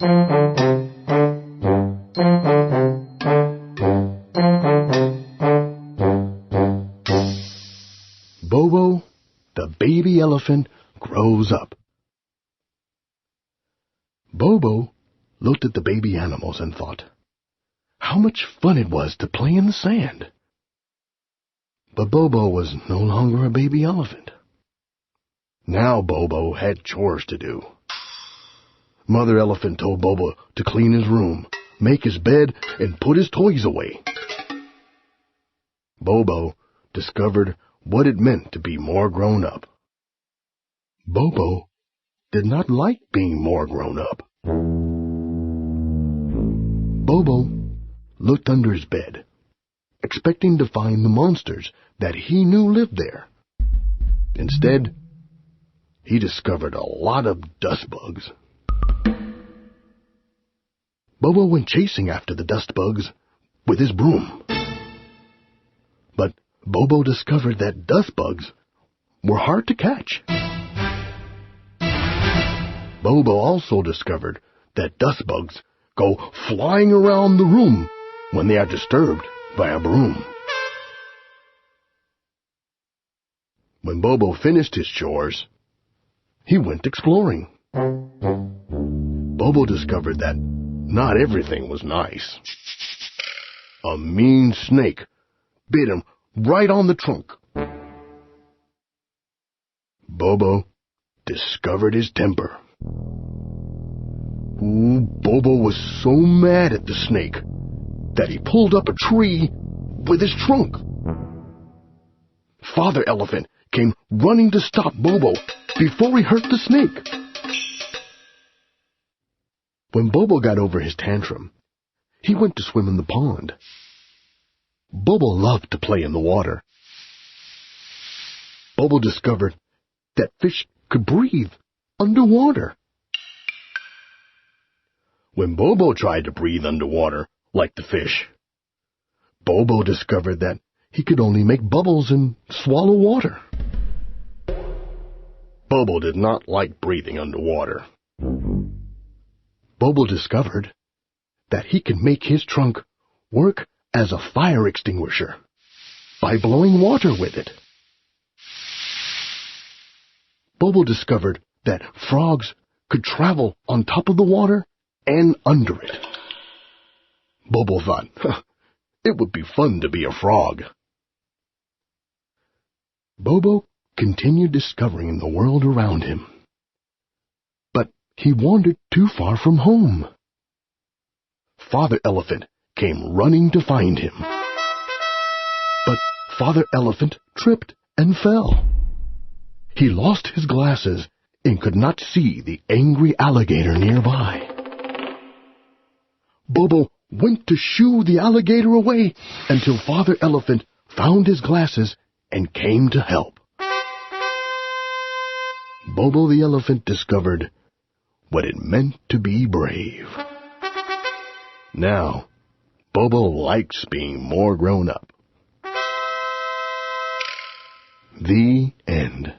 Bobo, the baby elephant, grows up. Bobo looked at the baby animals and thought, how much fun it was to play in the sand. But Bobo was no longer a baby elephant. Now Bobo had chores to do. Mother Elephant told Bobo to clean his room, make his bed, and put his toys away. Bobo discovered what it meant to be more grown up. Bobo did not like being more grown up. Bobo looked under his bed, expecting to find the monsters that he knew lived there. Instead, he discovered a lot of dust bugs. Bobo went chasing after the dust bugs with his broom. But Bobo discovered that dust bugs were hard to catch. Bobo also discovered that dust bugs go flying around the room when they are disturbed by a broom. When Bobo finished his chores, he went exploring. Bobo discovered that not everything was nice. A mean snake bit him right on the trunk. Bobo discovered his temper. Bobo was so mad at the snake that he pulled up a tree with his trunk. Father Elephant came running to stop Bobo before he hurt the snake. When Bobo got over his tantrum, he went to swim in the pond. Bobo loved to play in the water. Bobo discovered that fish could breathe underwater. When Bobo tried to breathe underwater like the fish, Bobo discovered that he could only make bubbles and swallow water. Bobo did not like breathing underwater. Bobo discovered that he could make his trunk work as a fire extinguisher by blowing water with it. Bobo discovered that frogs could travel on top of the water and under it. Bobo thought, it would be fun to be a frog. Bobo continued discovering the world around him. But he wandered too far from home. Father Elephant came running to find him. But Father Elephant tripped and fell. He lost his glasses and could not see the angry alligator nearby. Bobo went to shoo the alligator away until Father Elephant found his glasses and came to help. Bobo the elephant discovered what it meant to be brave. Now, Bobo likes being more grown up. The end.